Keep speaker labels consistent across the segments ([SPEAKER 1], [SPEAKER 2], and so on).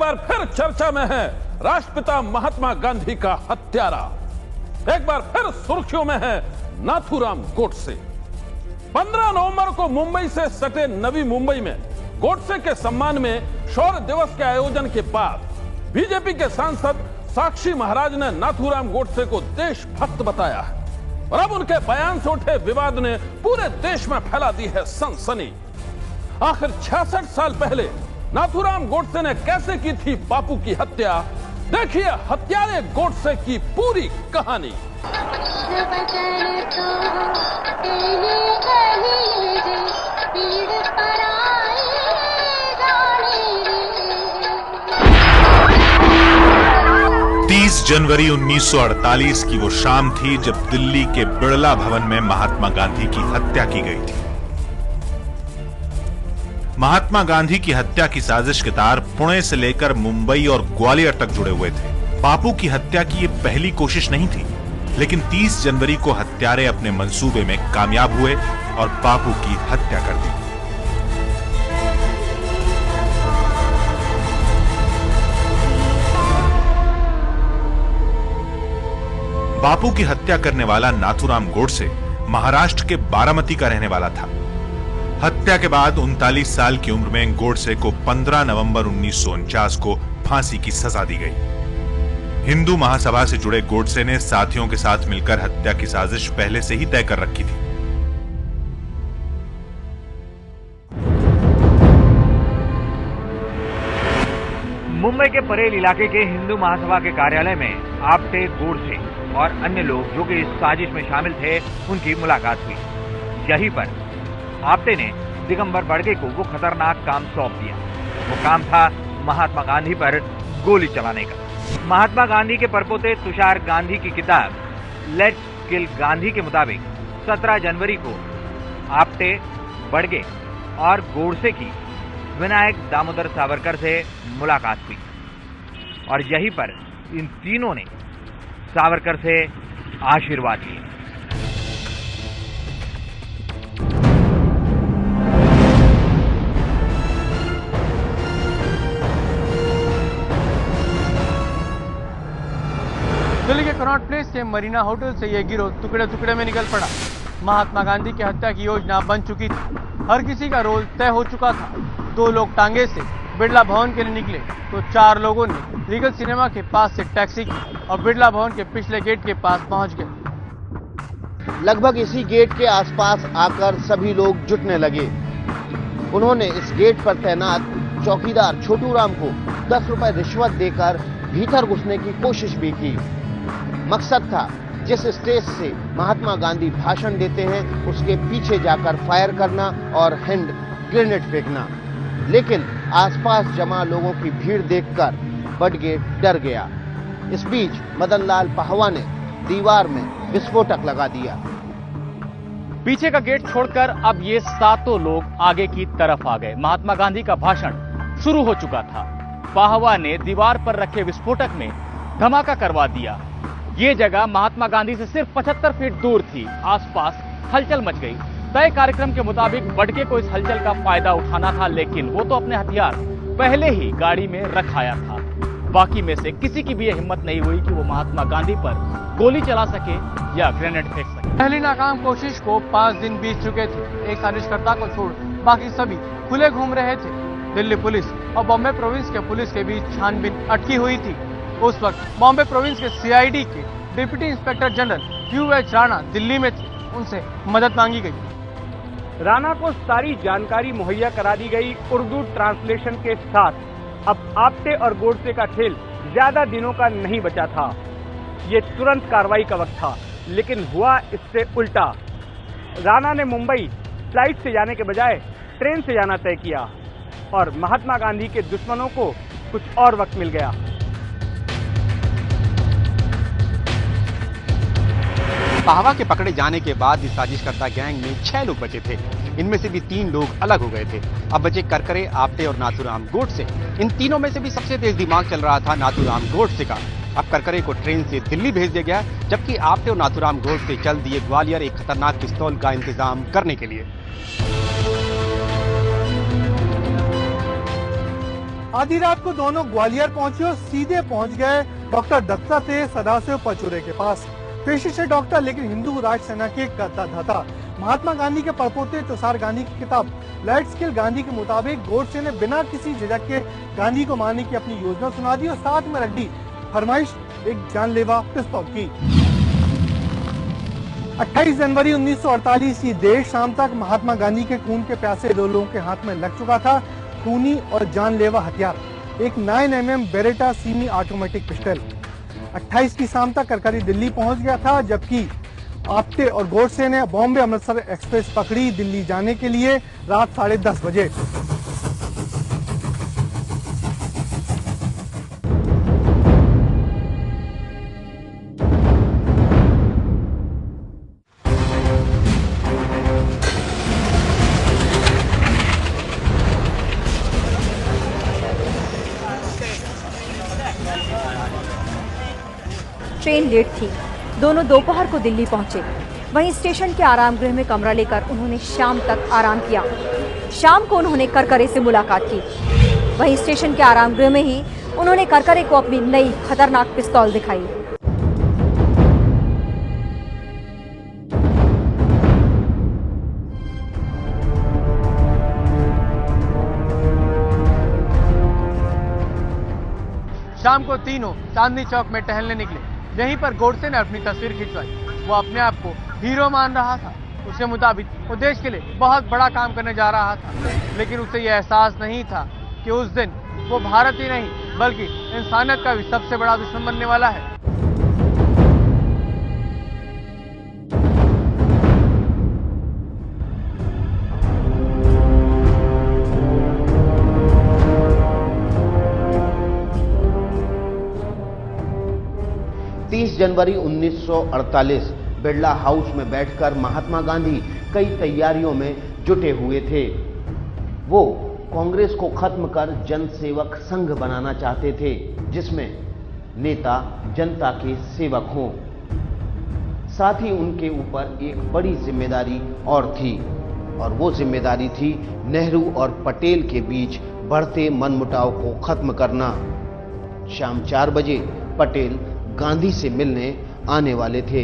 [SPEAKER 1] बार फिर चर्चा में है राष्ट्रपिता महात्मा गांधी का हत्यारा। एक बार फिर सुर्खियों में है नाथूराम गोडसे। 15 नवंबर को मुंबई से सटे नवी मुंबई में गोडसे के सम्मान में शौर्य दिवस के आयोजन के बाद बीजेपी के सांसद साक्षी महाराज ने नाथूराम गोडसे को देशभक्त बताया है और अब उनके बयान से उठे विवाद ने पूरे देश में फैला दी है सनसनी। आखिर 66 साल पहले नाथूराम गोडसे ने कैसे की थी बापू की हत्या? देखिए हत्यारे गोडसे की पूरी कहानी।
[SPEAKER 2] जनवरी 1948 की वो शाम थी जब दिल्ली के बिड़ला भवन में महात्मा गांधी की हत्या की गई थी। महात्मा गांधी की हत्या की साजिश के तार पुणे से लेकर मुंबई और ग्वालियर तक जुड़े हुए थे। बापू की हत्या की ये पहली कोशिश नहीं थी, लेकिन 30 जनवरी को हत्यारे अपने मंसूबे में कामयाब हुए और बापू की हत्या कर दी। बापू की हत्या करने वाला नाथूराम गोडसे महाराष्ट्र के बारामती का रहने वाला था। हत्या के बाद 39 साल की उम्र में गोडसे को 15 नवंबर 1949 को फांसी की सजा दी गई। हिंदू महासभा से जुड़े गोडसे ने साथियों के साथ मिलकर हत्या की साजिश पहले से ही तय कर रखी थी।
[SPEAKER 3] मुंबई के परेल इलाके के हिंदू महासभा के कार्यालय में आपटे, गोडसे और अन्य लोग जो कि इस साजिश में शामिल थे उनकी मुलाकात हुई। यहीं पर आपटे ने दिगंबर बड़गे को वो खतरनाक काम सौंप दिया। वो काम था महात्मा गांधी पर गोली चलाने का। महात्मा गांधी के परपोते तुषार गांधी की किताब लेट्स किल गांधी के मुताबिक 17 जनवरी को आपटे, बड़गे और गोडसे की विनायक दामोदर सावरकर से मुलाकात हुई और यहीं पर इन तीनों ने सावरकर से आशीर्वाद लिए।
[SPEAKER 4] दिल्ली के कनॉट प्लेस के मरीना होटल से यह गिरोह टुकड़े टुकड़े में निकल पड़ा। महात्मा गांधी की हत्या की योजना बन चुकी थी। हर किसी का रोल तय हो चुका था। 2 लोग टांगे से बिड़ला भवन के लिए निकले तो 4 लोगों ने रीगल सिनेमा के पास से टैक्सी की और बिड़ला भवन के पिछले गेट के पास पहुंच गए।
[SPEAKER 5] लगभग इसी गेट के आसपास आकर सभी लोग जुटने लगे। उन्होंने इस गेट पर तैनात चौकीदार छोटू राम को 10 रुपए रिश्वत देकर भीतर घुसने की कोशिश भी की। मकसद था जिस स्टेज से महात्मा गांधी भाषण देते हैं उसके पीछे जाकर फायर करना और हैंड ग्रेनेड फेंकना। लेकिन आसपास जमा लोगों की भीड़ देखकर बड़गेट डर गया। इस बीच मदनलाल पाहवा ने दीवार में विस्फोटक लगा दिया।
[SPEAKER 6] पीछे का गेट छोड़कर अब ये 7 लोग आगे की तरफ आ गए। महात्मा गांधी का भाषण शुरू हो चुका था। पाहवा ने दीवार पर रखे विस्फोटक में धमाका करवा दिया। ये जगह महात्मा गांधी से सिर्फ 75 फीट दूर थी। आसपास हलचल मच गई। तय कार्यक्रम के मुताबिक बड़गे को इस हलचल का फायदा उठाना था, लेकिन वो तो अपने हथियार पहले ही गाड़ी में रख आया था। बाकी में से किसी की भी यह हिम्मत नहीं हुई कि वो महात्मा गांधी पर गोली चला सके या ग्रेनेड फेंक सके।
[SPEAKER 4] पहली नाकाम कोशिश को 5 दिन बीत चुके थे। एक साजिशकर्ता को छोड़ बाकी सभी खुले घूम रहे थे। दिल्ली पुलिस और बॉम्बे प्रोविंस के पुलिस के बीच छानबीन अटकी हुई थी। उस वक्त बॉम्बे प्रोविंस के सीआईडी के deputy inspector general UH Rana Delhi में थे। उनसे मदद मांगी गई।
[SPEAKER 7] राणा को सारी जानकारी मुहैया करा दी गई उर्दू ट्रांसलेशन के साथ। अब आपटे और गोडसे का खेल ज्यादा दिनों का नहीं बचा था। ये तुरंत कार्रवाई का वक्त था, लेकिन हुआ इससे उल्टा। राणा ने मुंबई फ्लाइट से जाने के बजाय ट्रेन से जाना तय किया और महात्मा गांधी के दुश्मनों को कुछ और वक्त मिल गया।
[SPEAKER 8] पाहवा के पकड़े जाने के बाद इस साजिशकर्ता गैंग में 6 लोग बचे थे। इनमें से भी 3 लोग अलग हो गए थे। अब बचे करकरे, आपटे और नाथूराम गोडसे। इन तीनों में से भी सबसे तेज दिमाग चल रहा था नाथूराम गोडसे का। अब करकरे को ट्रेन से दिल्ली भेज दिया गया, जबकि आपटे और नाथूराम गोडसे चल दिए ग्वालियर एक खतरनाक पिस्तौल का इंतजाम करने के लिए।
[SPEAKER 9] आधी रात को दोनों ग्वालियर पहुंचे और सीधे पहुंच गए डॉक्टर दत्ता थे सदाशिव पचौरे के पास। पेशे से डॉक्टर लेकिन हिंदू राज सेना के करता महात्मा गांधी के परपोते तुषार गांधी की किताब लाइट स्किल गांधी के मुताबिक गोडसे ने बिना किसी झिझक के गांधी को मारने की अपनी योजना सुना दी और साथ में रख दी फरमाइश एक जानलेवा पिस्तौल की। 28 जनवरी 1948 की देर शाम तक महात्मा गांधी के खून के प्यासे दो लोगों के हाथ में लग चुका था खूनी और जानलेवा हथियार, एक 9mm Beretta semi automatic pistol. 28 की शाम तक करकरी दिल्ली पहुंच गया था, जबकि आप्टे और गोडसे ने बॉम्बे अमृतसर एक्सप्रेस पकड़ी दिल्ली जाने के लिए रात 10:30 बजे।
[SPEAKER 10] ट्रेन लेट थी, दोनों दोपहर को दिल्ली पहुंचे। वहीं स्टेशन के आराम गृह में कमरा लेकर उन्होंने शाम तक आराम किया। शाम को उन्होंने करकरे से मुलाकात की। वहीं स्टेशन के आराम गृह में ही उन्होंने करकरे को अपनी नई खतरनाक पिस्तौल दिखाई।
[SPEAKER 4] शाम को तीनों चांदनी चौक में टहलने निकले। यहीं पर गोडसे ने अपनी तस्वीर खिंचवाई। वो अपने आप को हीरो मान रहा था। उसके मुताबिक वो देश के लिए बहुत बड़ा काम करने जा रहा था, लेकिन उसे यह एहसास नहीं था कि उस दिन वो भारत ही नहीं बल्कि इंसानियत का भी सबसे बड़ा दुश्मन बनने वाला है।
[SPEAKER 5] जनवरी 1948 बिरला हाउस में बैठकर महात्मा गांधी कई तैयारियों में जुटे हुए थे। वो कांग्रेस को खत्म कर जनसेवक संघ बनाना चाहते थे, जिसमें नेता जनता के सेवक हों। साथ ही उनके ऊपर एक बड़ी जिम्मेदारी और थी, और वो जिम्मेदारी थी नेहरू और पटेल के बीच बढ़ते मनमुटाव को खत्म करना। शाम 4 बजे पटेल गांधी से मिलने आने वाले थे।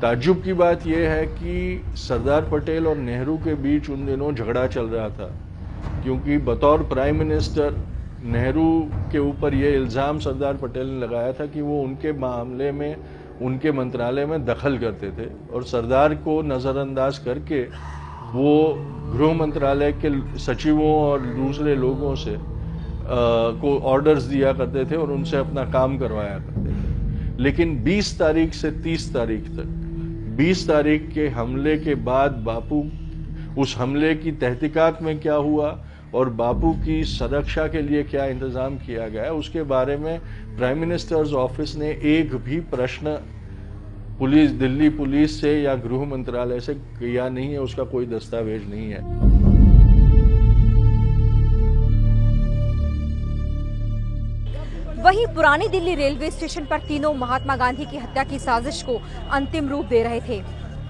[SPEAKER 11] ताज्जुब की बात यह है कि सरदार पटेल और नेहरू के बीच उन दिनों झगड़ा चल रहा था, क्योंकि बतौर प्राइम मिनिस्टर नेहरू के ऊपर यह इल्ज़ाम सरदार पटेल ने लगाया था कि वो उनके मामले में, उनके मंत्रालय में दखल करते थे, और सरदार को नज़रअंदाज करके वो गृह मंत्रालय के सचिवों और दूसरे लोगों से को ऑर्डर्स दिया करते थे और उनसे अपना काम करवाया करते थे। लेकिन 20 तारीख से 30 तारीख तक, 20 तारीख के हमले के बाद बापू, उस हमले की तहकीकात में क्या हुआ और बापू की सुरक्षा के लिए क्या इंतजाम किया गया, उसके बारे में प्राइम मिनिस्टर्स ऑफिस ने एक भी प्रश्न पुलिस, दिल्ली पुलिस से या गृह मंत्रालय से किया नहीं है। उसका कोई दस्तावेज नहीं है।
[SPEAKER 10] वहीं पुरानी दिल्ली रेलवे स्टेशन पर तीनों महात्मा गांधी की हत्या की साजिश को अंतिम रूप दे रहे थे।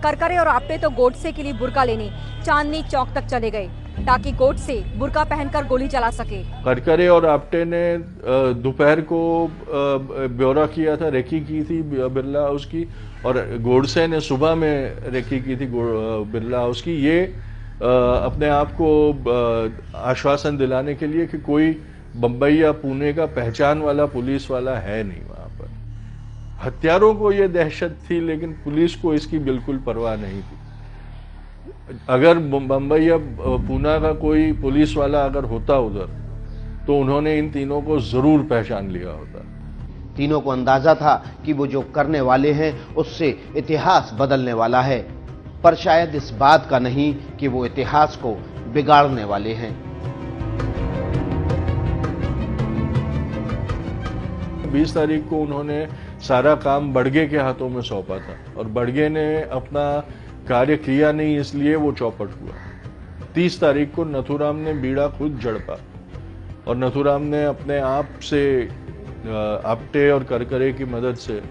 [SPEAKER 10] करकरे और आप्टे तो गोडसे के लिए बुर्का लेने चांदनी चौक तक चले गए, ताकि गोडसे बुर्का पहनकर गोली चला सके।
[SPEAKER 11] करकरे और आप्टे ने दोपहर को ब्यौरा किया था, रेकी की थी बिरला हाउस की, और गोडसे ने सुबह में रेकी की थी बिरला हाउस की। ये अपने आप को आश्वासन दिलाने के लिए कि कोई बंबई या पुणे का पहचान वाला पुलिस वाला है नहीं वहां पर। हत्यारों को यह दहशत थी, लेकिन पुलिस को इसकी बिल्कुल परवाह नहीं थी। अगर बंबई या पुणे का कोई पुलिस वाला अगर होता उधर, तो उन्होंने इन तीनों को जरूर पहचान लिया होता।
[SPEAKER 5] तीनों को अंदाजा था कि वो जो करने वाले हैं उससे इतिहास बदलने वाला है, पर शायद इस बात का नहीं कि वो इतिहास को बिगाड़ने वाले हैं।
[SPEAKER 11] 20 तारीख को उन्होंने सारा काम बड़गे के हाथों में सौंपा था, और बड़गे ने अपना कार्य किया नहीं, इसलिए वो चौपट हुआ। 30 तारीख को नथुराम ने बीड़ा खुद झड़पा, और नथुराम ने अपने आप से आप्टे और करकरे की मदद से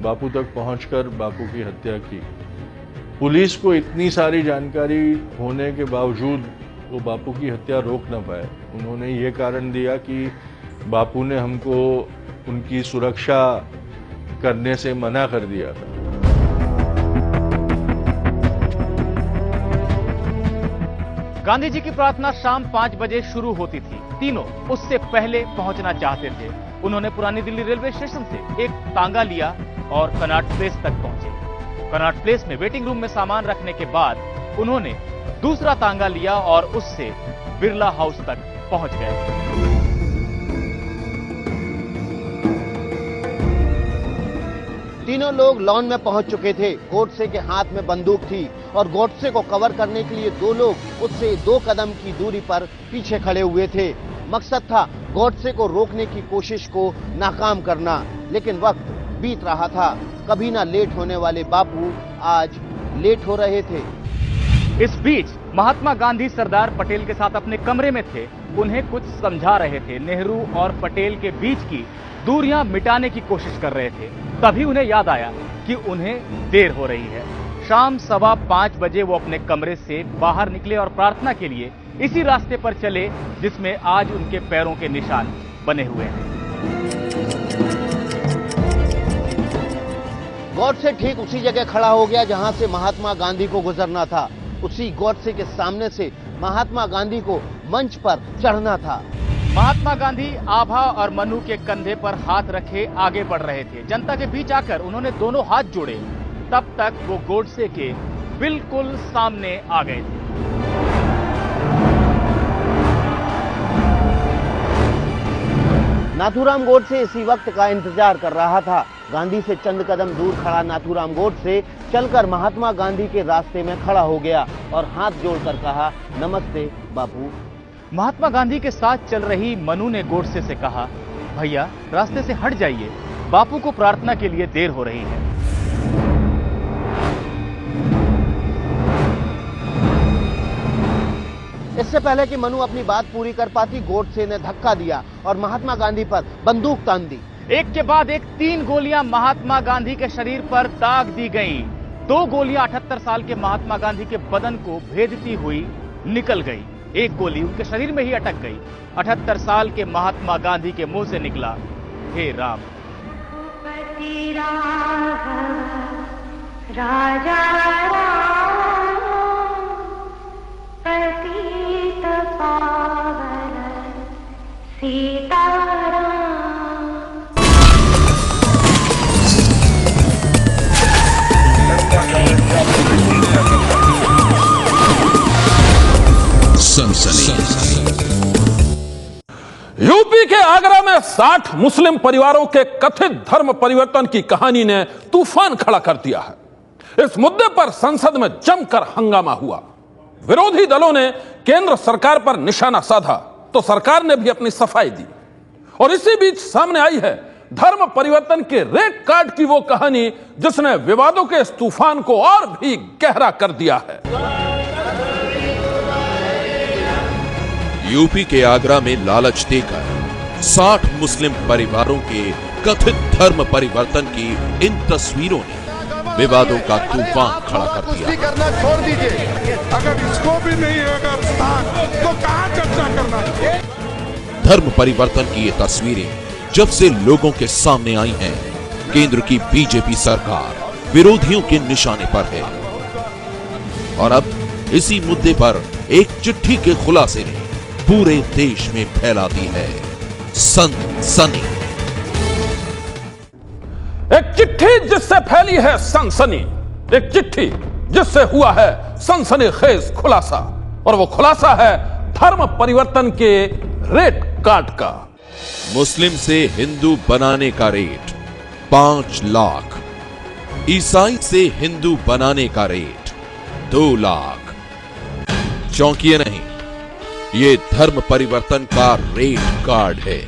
[SPEAKER 11] बापू तक पहुंचकर बापू की हत्या की। पुलिस को इतनी सारी जानकारी होने के बावजूद वो बापू की हत्या रोक न पाए। उन्होंने ये कारण दिया कि बापू ने हमको उनकी सुरक्षा करने से मना कर दिया था।
[SPEAKER 6] गांधी जी की प्रार्थना शाम 5 बजे शुरू होती थी। तीनों उससे पहले पहुंचना चाहते थे। उन्होंने पुरानी दिल्ली रेलवे स्टेशन से एक तांगा लिया और कनॉट प्लेस तक पहुंचे। कनॉट प्लेस में वेटिंग रूम में सामान रखने के बाद उन्होंने दूसरा तांगा लिया और उससे बिरला हाउस तक पहुंच गए।
[SPEAKER 5] तीनों लोग लॉन में पहुंच चुके थे। गोडसे के हाथ में बंदूक थी और गोडसे को कवर करने के लिए दो लोग उससे 2 कदम की दूरी पर पीछे खड़े हुए थे। मकसद था गोडसे को रोकने की कोशिश को नाकाम करना। लेकिन वक्त बीत रहा था। कभी ना लेट होने वाले बापू आज लेट हो रहे थे।
[SPEAKER 6] इस बीच महात्मा गांधी सरदार पटेल के साथ अपने कमरे में थे। उन्हें कुछ समझा रहे थे। नेहरू और पटेल के बीच की दूरियां मिटाने की कोशिश कर रहे थे। तभी उन्हें याद आया कि उन्हें देर हो रही है। शाम 5:15 बजे वो अपने कमरे से बाहर निकले और प्रार्थना के लिए इसी रास्ते पर चले जिसमें आज उनके पैरों के निशान बने हुए हैं।
[SPEAKER 5] गोडसे ठीक उसी जगह खड़ा हो गया जहां से महात्मा गांधी को गुजरना था। उसी गोडसे के सामने से महात्मा गांधी को मंच पर चढ़ना था।
[SPEAKER 6] महात्मा गांधी आभा और मनु के कंधे पर हाथ रखे आगे बढ़ रहे थे। जनता के बीच आकर उन्होंने दोनों हाथ जोड़े। तब तक वो गोडसे के बिल्कुल सामने आ गए थे।
[SPEAKER 5] नाथूराम गोडसे इसी वक्त का इंतजार कर रहा था। गांधी से चंद कदम दूर खड़ा नाथूराम गोडसे चलकर महात्मा गांधी के रास्ते में खड़ा हो गया और हाथ जोड़कर कहा, नमस्ते बापू।
[SPEAKER 6] महात्मा गांधी के साथ चल रही मनु ने गोडसे से कहा, भैया रास्ते से हट जाइए, बापू को प्रार्थना के लिए देर हो रही है।
[SPEAKER 5] इससे पहले कि मनु अपनी बात पूरी कर पाती, गोडसे ने धक्का दिया और महात्मा गांधी पर बंदूक तान दी।
[SPEAKER 6] एक के बाद एक 3 गोलियां महात्मा गांधी के शरीर पर दाग दी गईं। 2 गोलियां 78 साल के महात्मा गांधी के बदन को भेदती हुई निकल गई। एक गोली उनके शरीर में ही अटक गई। 78 साल के महात्मा गांधी के मुंह से निकला, हे राम।
[SPEAKER 12] राजा पतित पावन सीताराम।
[SPEAKER 1] यूपी के आगरा में 60 मुस्लिम परिवारों के कथित धर्म परिवर्तन की कहानी ने तूफान खड़ा कर दिया है। इस मुद्दे पर संसद में जमकर हंगामा हुआ। विरोधी दलों ने केंद्र सरकार पर निशाना साधा तो सरकार ने भी अपनी सफाई दी। और इसी बीच सामने आई है धर्म परिवर्तन के रेड कार्ड की वो कहानी जिसने विवादों के इस तूफान को और भी गहरा कर दिया है।
[SPEAKER 13] यूपी के आगरा में लालच देकर 60 मुस्लिम परिवारों के कथित धर्म परिवर्तन की इन तस्वीरों ने विवादों का तूफान खड़ा कर दिया।
[SPEAKER 14] करना छोड़ दीजिए, अगर इसको भी नहीं होगा स्थान तो कहां चर्चा करना है।
[SPEAKER 13] धर्म परिवर्तन की ये तस्वीरें जब से लोगों के सामने आई हैं, केंद्र की बीजेपी सरकार विरोधियों के निशाने पर है। और अब इसी मुद्दे पर एक चिट्ठी के खुलासे ने पूरे देश में फैला दी है सनसनी।
[SPEAKER 1] एक चिट्ठी जिससे फैली है सनसनी, एक चिट्ठी जिससे हुआ है सनसनीखेज खुलासा। और वो खुलासा है धर्म परिवर्तन के रेट कार्ड का।
[SPEAKER 13] मुस्लिम से हिंदू बनाने का रेट 5 लाख, ईसाई से हिंदू बनाने का रेट 2 लाख। चौंकिए नहीं, ये धर्म परिवर्तन का रेट कार्ड है।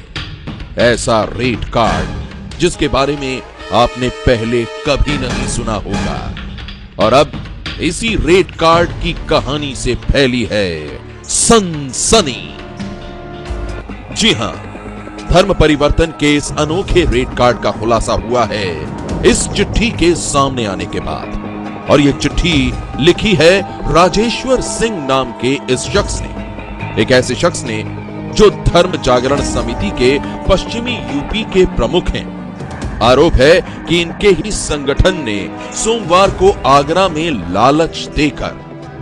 [SPEAKER 13] ऐसा रेट कार्ड जिसके बारे में आपने पहले कभी नहीं सुना होगा। और अब इसी रेट कार्ड की कहानी से फैली है सनसनी। जी हां, धर्म परिवर्तन के इस अनोखे रेट कार्ड का खुलासा हुआ है इस चिट्ठी के सामने आने के बाद। और यह चिट्ठी लिखी है राजेश्वर सिंह नाम के इस शख्स ने। एक ऐसे शख्स ने जो धर्म जागरण समिति के पश्चिमी यूपी के प्रमुख हैं। आरोप है कि इनके ही संगठन ने सोमवार को आगरा में लालच देकर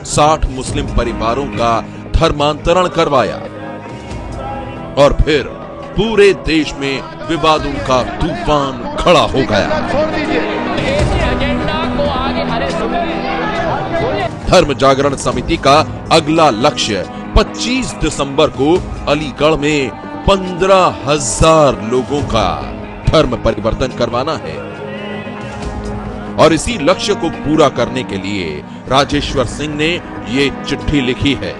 [SPEAKER 13] 60 मुस्लिम परिवारों का धर्मांतरण करवाया और फिर पूरे देश में विवादों का तूफान खड़ा हो गया। धर्म जागरण समिति का अगला लक्ष्य 25 दिसंबर को अलीगढ़ में 15,000 लोगों का धर्म परिवर्तन करवाना है और इसी लक्ष्य को पूरा करने के लिए राजेश्वर सिंह ने ये चिट्ठी लिखी है।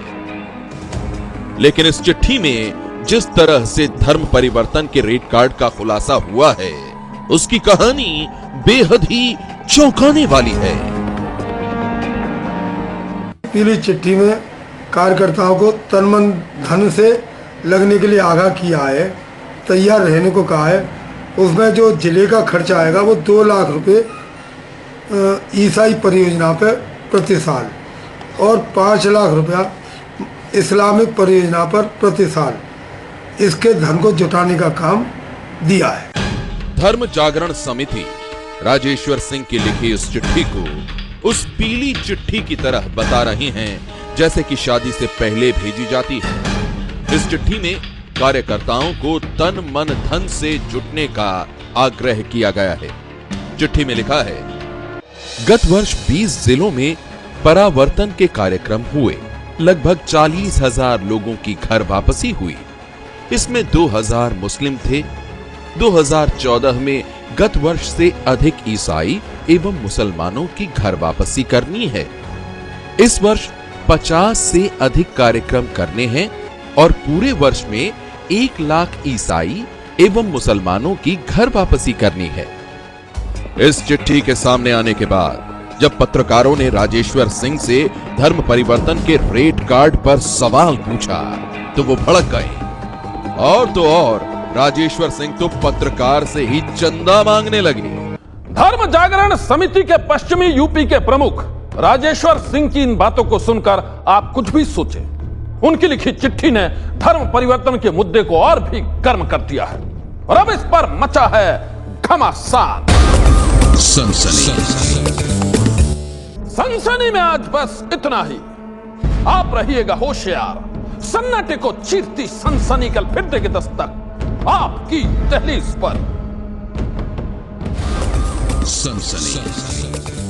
[SPEAKER 13] लेकिन इस चिट्ठी में जिस तरह से धर्म परिवर्तन के रेट कार्ड का खुलासा हुआ है, उसकी कहानी बेहद ही चौंकाने वाली है।
[SPEAKER 15] पीली चिट्ठी में कार्यकर्ताओं को तन मन धन से लगने के लिए आगाह किया है, तैयार रहने को कहा है। उसमें जो जिले का खर्चा आएगा वो 2 लाख रुपए ईसाई परियोजना पर प्रति साल और 5 लाख रुपया इस्लामिक परियोजना पर प्रति साल, इसके धन को जुटाने का काम दिया है।
[SPEAKER 13] धर्म जागरण समिति राजेश्वर सिंह की लिखी इस चिट्ठी को उस पीली चिट्ठी की तरह बता रही हैं जैसे कि शादी से पहले भेजी जाती है। इस चिट्ठी में कार्यकर्ताओं को तन मन धन से जुटने का आग्रह किया गया है। चिट्ठी में लिखा है, गत वर्ष 20 जिलों में परावर्तन के कार्यक्रम हुए। लगभग 40,000 लोगों की घर वापसी हुई। इसमें 2,000 मुस्लिम थे। 2014 में गत वर्ष से अधिक ईसाई एवं मुसलमानों की घर वापसी करनी है। इस वर्ष 50 से अधिक कार्यक्रम करने हैं और पूरे वर्ष में 1 लाख ईसाई एवं मुसलमानों की घर वापसी करनी है। इस चिट्ठी के सामने आने के बाद जब पत्रकारों ने राजेश्वर सिंह से धर्म परिवर्तन के रेट कार्ड पर सवाल पूछा तो वो भड़क गए और तो और राजेश्वर सिंह तो पत्रकार से ही चंदा मांगने लगे।
[SPEAKER 1] धर्म जागरण समिति के पश्चिमी यूपी के प्रमुख राजेश्वर सिंह की इन बातों को सुनकर आप कुछ भी सोचें। उनकी लिखी चिट्ठी ने धर्म परिवर्तन के मुद्दे को और भी गर्म कर दिया है और अब इस पर मचा है घमासान। सनसनी में आज बस इतना ही। आप रहिएगा होशियार। सन्नाटे को चीरती सनसनी कल फिर देगी दस्तक आपकी दहलीज पर।
[SPEAKER 13] सनसनी।